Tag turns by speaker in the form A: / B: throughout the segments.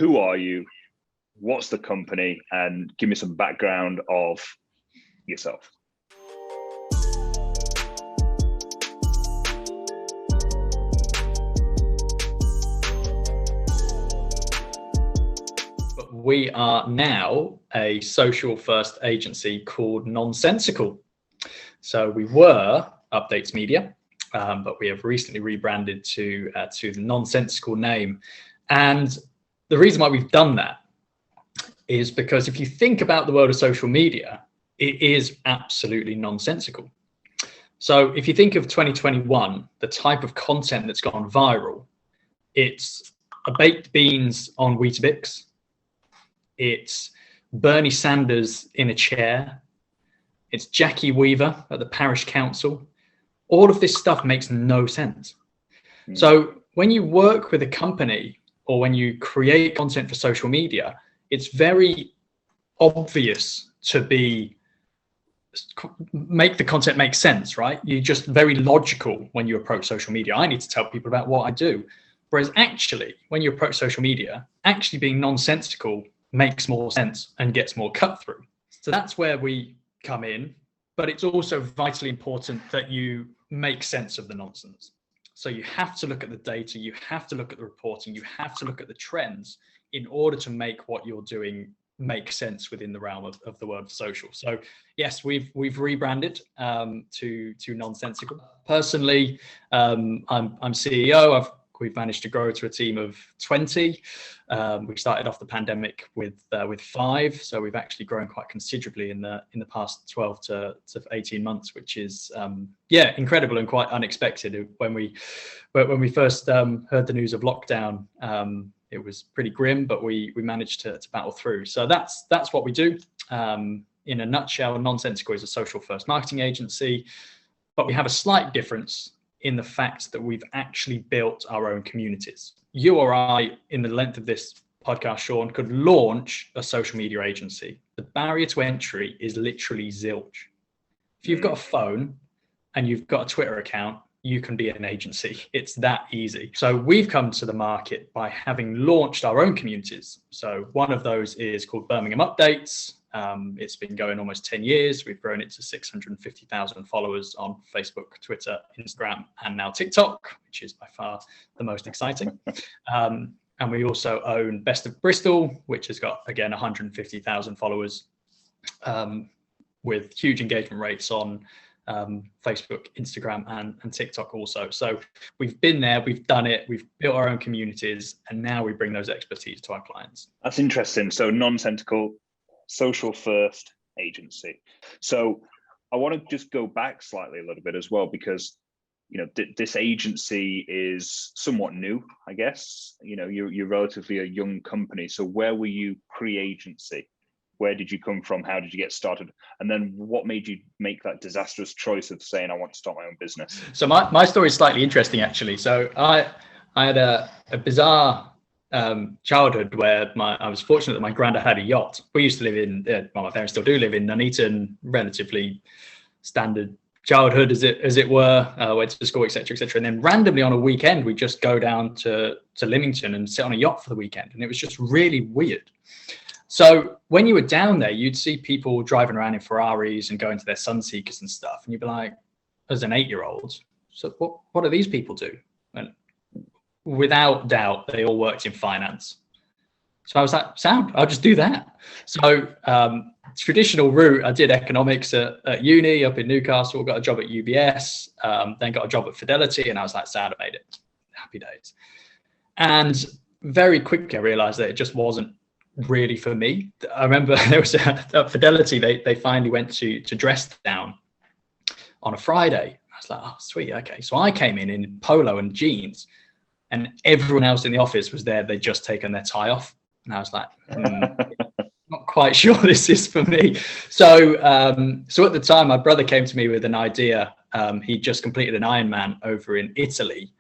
A: who are you? What's the company? And give me some background of yourself.
B: We are now a social first agency called Nonsensical. So we were Updates Media, but we have recently rebranded to the Nonsensical name. And the reason why we've done that is because if you think about the world of social media, it is absolutely nonsensical. So if you think of 2021, the type of content that's gone viral, it's a baked beans on Weetabix. It's Bernie Sanders in a chair. It's Jackie Weaver at the parish council. All of this stuff makes no sense. So when you work with a company or when you create content for social media, it's very obvious to make the content make sense, right? You're just very logical when you approach social media. I need to tell people about what I do. Whereas actually, when you approach social media, actually being nonsensical makes more sense and gets more cut through. So that's where we come in, but it's also vitally important that you make sense of the nonsense. So you have to look at the data, you have to look at the reporting, you have to look at the trends in order to make what you're doing make sense within the realm of the world of social. So yes, we've rebranded to Nonsensical. Personally, I'm CEO. We've managed to grow to a team of 20. We started off the pandemic with 5, so we've actually grown quite considerably in the past 12 to 18 months, which is incredible and quite unexpected. When we first heard the news of lockdown, it was pretty grim, but we managed to battle through. So that's what we do. In a nutshell, Nonsensical is a social first marketing agency, but we have a slight difference in the fact that we've actually built our own communities. You or I, in the length of this podcast, Sean, could launch a social media agency. The barrier to entry is literally zilch. If you've got a phone and you've got a Twitter account, you can be an agency. It's that easy. So we've come to the market by having launched our own communities. So one of those is called Birmingham Updates. It's been going almost 10 years. We've grown it to 650,000 followers on Facebook, Twitter, Instagram, and now TikTok, which is by far the most exciting. And we also own Best of Bristol, which has got, again, 150,000 followers with huge engagement rates on Facebook, Instagram, and TikTok also. So we've been there, we've done it, we've built our own communities, and now we bring those expertise to our clients.
A: That's interesting. So Nonsensical, social first agency. So I want to just go back slightly a little bit as well, because this agency is somewhat new, I guess. You're relatively a young company. So where were you pre-agency? Where did you come from? How did you get started? And then what made you make that disastrous choice of saying, I want to start my own business?
B: So my story is slightly interesting, actually. So I had a bizarre childhood where I was fortunate that my grandad had a yacht. We used to live in, my parents still do live in Nuneaton, relatively standard childhood as it were, went to school, etc., etc. And then randomly on a weekend, we just go down to Lymington and sit on a yacht for the weekend. And it was just really weird. So when you were down there, you'd see people driving around in Ferraris and going to their Sunseekers and stuff. And you'd be like, as an 8-year-old, so what do these people do? And without doubt, they all worked in finance. So I was like, sound, I'll just do that. So traditional route, I did economics at uni up in Newcastle, got a job at UBS, then got a job at Fidelity, and I was like, sound, I made it. Happy days. And very quickly, I realized that it just wasn't really for me. I remember there was at Fidelity, they finally went to dress down on a Friday. I was like, oh, sweet, okay. So I came in polo and jeans, and everyone else in the office was there. They'd just taken their tie off. And I was like, not quite sure this is for me. So at the time, my brother came to me with an idea. He'd just completed an Ironman over in Italy,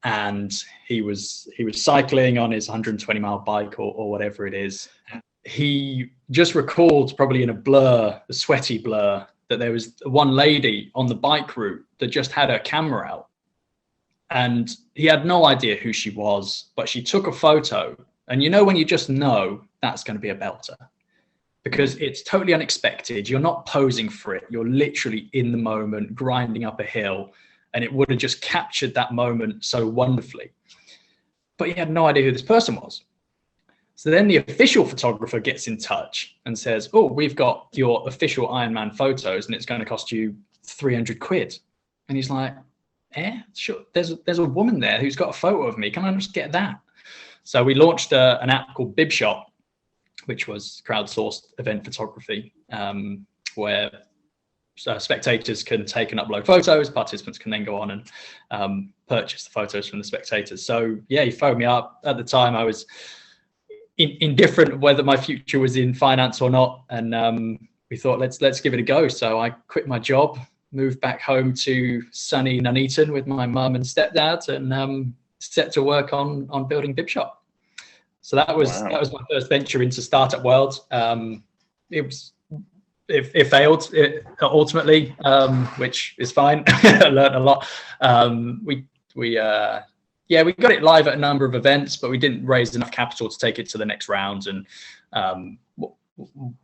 B: and he was cycling on his 120-mile bike or whatever it is. He just recalled, probably in a sweaty blur, that there was one lady on the bike route that just had her camera out. And he had no idea who she was, but she took a photo And you know when you just know that's going to be a belter, because it's totally unexpected. You're not posing for it. You're literally in the moment, grinding up a hill, and it would have just captured that moment so wonderfully. But you had no idea who this person was. So then the official photographer gets in touch and says, oh, we've got your official Iron Man photos and it's going to cost you 300 quid. And he's like, sure. There's a woman there who's got a photo of me. Can I just get that? So we launched an app called BibShop, which was crowdsourced event photography, where spectators can take and upload photos. Participants can then go on and purchase the photos from the spectators. So yeah, he phoned me up. At the time, I was indifferent whether my future was in finance or not, and we thought let's give it a go. So I quit my job, moved back home to sunny Nuneaton with my mum and stepdad, and set to work on building BibShop. So that was my first venture into startup world. It failed ultimately, which is fine. I learned a lot. We got it live at a number of events, but we didn't raise enough capital to take it to the next round, and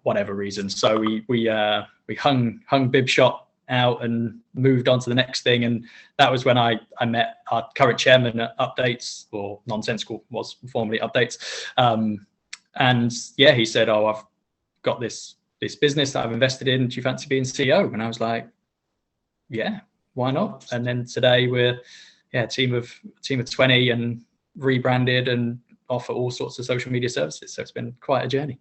B: whatever reason. So we hung BibShop out and moved on to the next thing, and that was when I met our current chairman at Updates, or Nonsensical was formerly Updates, and yeah, he said, oh, I've got this business that I've invested in. Do you fancy being CEO? And I was like, yeah, why not? And then today we're a team of 20 and rebranded and offer all sorts of social media services. So it's been quite a journey.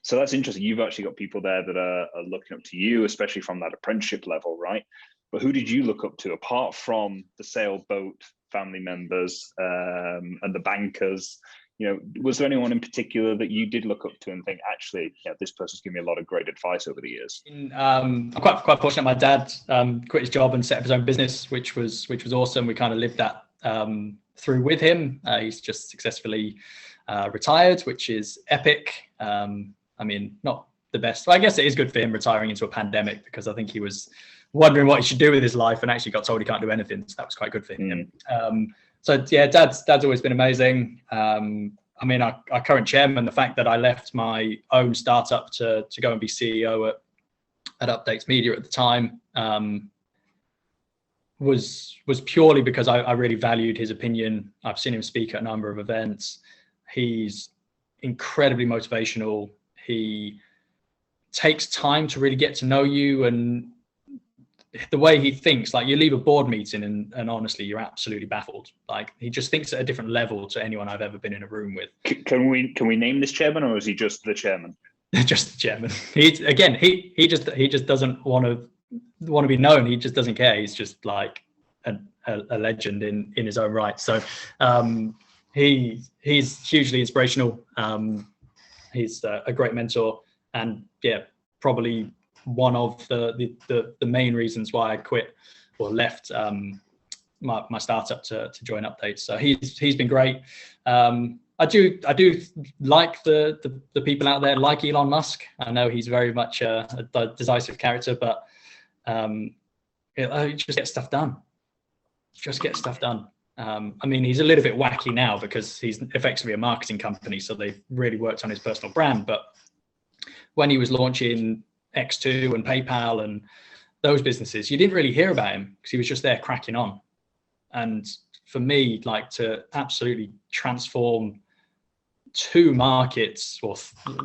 A: So that's interesting. You've actually got people there that are looking up to you, especially from that apprenticeship level, right? But who did you look up to apart from the sailboat family members and the bankers? You know, was there anyone in particular that you did look up to and think, actually, yeah, this person's given me a lot of great advice over the years?
B: I'm quite fortunate. My dad quit his job and set up his own business, which was awesome. We kind of lived that through with him. He's just successfully retired, which is epic. I mean, not the best. Well, I guess it is good for him retiring into a pandemic, because I think he was wondering what he should do with his life and actually got told he can't do anything. So that was quite good for him. So yeah, dad's always been amazing. I mean, our current chairman, the fact that I left my own startup to go and be CEO at Updates Media at the time was purely because I really valued his opinion. I've seen him speak at a number of events. He's incredibly motivational. He takes time to really get to know you, and the way he thinks, like you leave a board meeting and honestly, you're absolutely baffled. Like he just thinks at a different level to anyone I've ever been in a room with.
A: Can we name this chairman, or is he just the chairman?
B: Just the chairman. He just doesn't want to be known. He just doesn't care. He's just like a legend in his own right. So he's hugely inspirational. He's a great mentor, and yeah, probably one of the main reasons why I quit or left my startup to join Updates. So he's been great. I do like the people out there, like Elon Musk. I know he's very much a decisive character, but just get stuff done. Just get stuff done. I mean, he's a little bit wacky now because he's effectively a marketing company, so they've really worked on his personal brand. But when he was launching X2 and PayPal and those businesses, you didn't really hear about him because he was just there cracking on. And for me, like to absolutely transform 2 markets, or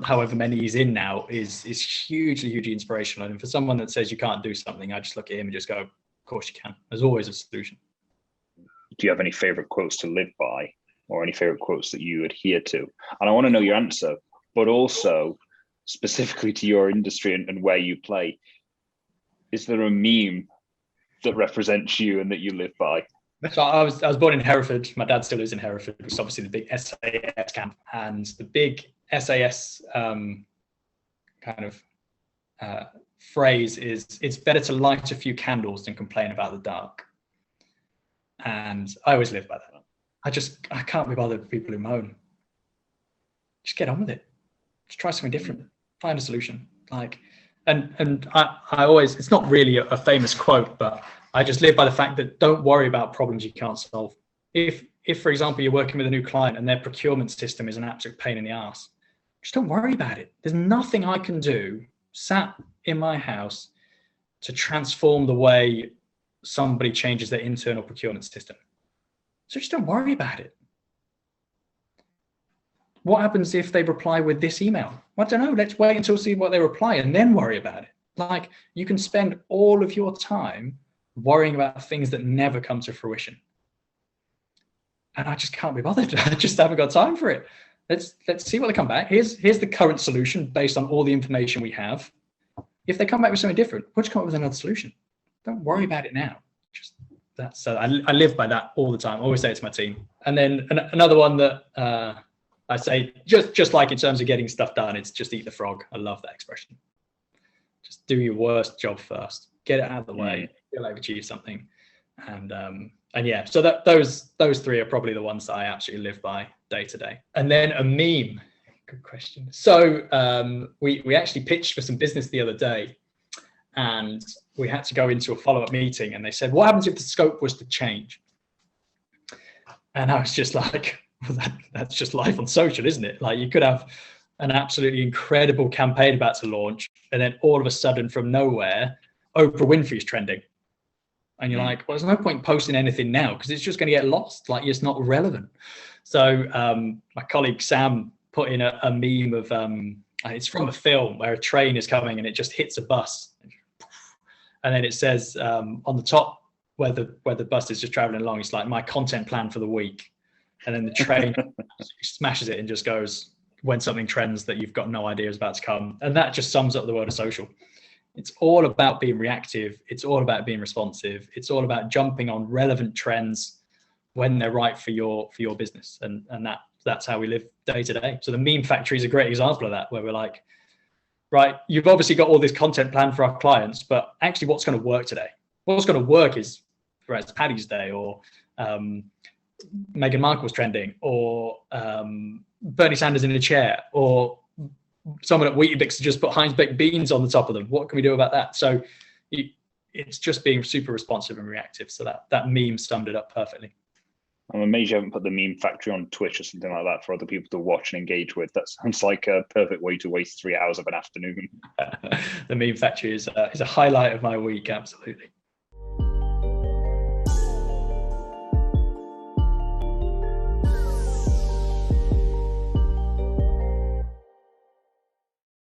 B: however many he's in now, is hugely inspirational. And for someone that says you can't do something, I just look at him and just go, of course you can. There's always a solution.
A: Do you have any favorite quotes to live by, or any favorite quotes that you adhere to? And I want to know your answer, but also specifically to your industry and where you play. Is there a meme that represents you and that you live by?
B: So I was born in Hereford. My dad still lives in Hereford, which is obviously the big SAS camp. And the big SAS kind of phrase is, it's better to light a few candles than complain about the dark. And I always live by that. I can't be bothered with people who moan. Just get on with it. Just try something different. Find a solution. And I always, it's not really a famous quote, but I just live by the fact that don't worry about problems you can't solve. If if, for example, you're working with a new client and their procurement system is an absolute pain in the ass, just don't worry about it. There's nothing I can do sat in my house to transform the way somebody changes their internal procurement system. So just don't worry about it. What happens if they reply with this email? I don't know. Let's wait until see what they reply and then worry about it. Like, you can spend all of your time worrying about things that never come to fruition. And I just can't be bothered. I just haven't got time for it. Let's see what they come back. Here's the current solution based on all the information we have. If they come back with something different, we'll just come up with another solution. Don't worry about it now. Just that's I live by that all the time. I always say it to my team. And then another one that I say, just like in terms of getting stuff done, it's just eat the frog. I love that expression. Just do your worst job first. Get it out of the way. You'll achieve something. And yeah, so those three are probably the ones that I absolutely live by day to day. And then a meme. Good question. So we actually pitched for some business the other day, and we had to go into a follow-up meeting, and they said, what happens if the scope was to change? And I was just like, well, that's just life on social, isn't it? Like, you could have an absolutely incredible campaign about to launch, and then all of a sudden, from nowhere, Oprah Winfrey's trending. And you're like, well, there's no point posting anything now because it's just going to get lost. Like, it's not relevant. So my colleague Sam put in a meme of, it's from a film where a train is coming and it just hits a bus. And then it says on the top where the bus is just traveling along, it's like, my content plan for the week. And then the train smashes it and just goes, when something trends that you've got no idea is about to come. And that just sums up the world of social. It's all about being reactive. It's all about being responsive. It's all about jumping on relevant trends when they're right for your business. And that's how we live day to day. So the meme factory is a great example of that, where we're like, right, you've obviously got all this content planned for our clients, but actually what's going to work today? What's going to work is, right, it's Paddy's Day, or Meghan Markle's trending, or Bernie Sanders in a chair, or someone at Weetabix just put Heinz Beans on the top of them. What can we do about that? So it's just being super responsive and reactive. So that meme summed it up perfectly.
A: I'm amazed you haven't put the meme factory on Twitch or something like that for other people to watch and engage with. That sounds like a perfect way to waste 3 hours of an afternoon.
B: The meme factory is a highlight of my week, absolutely.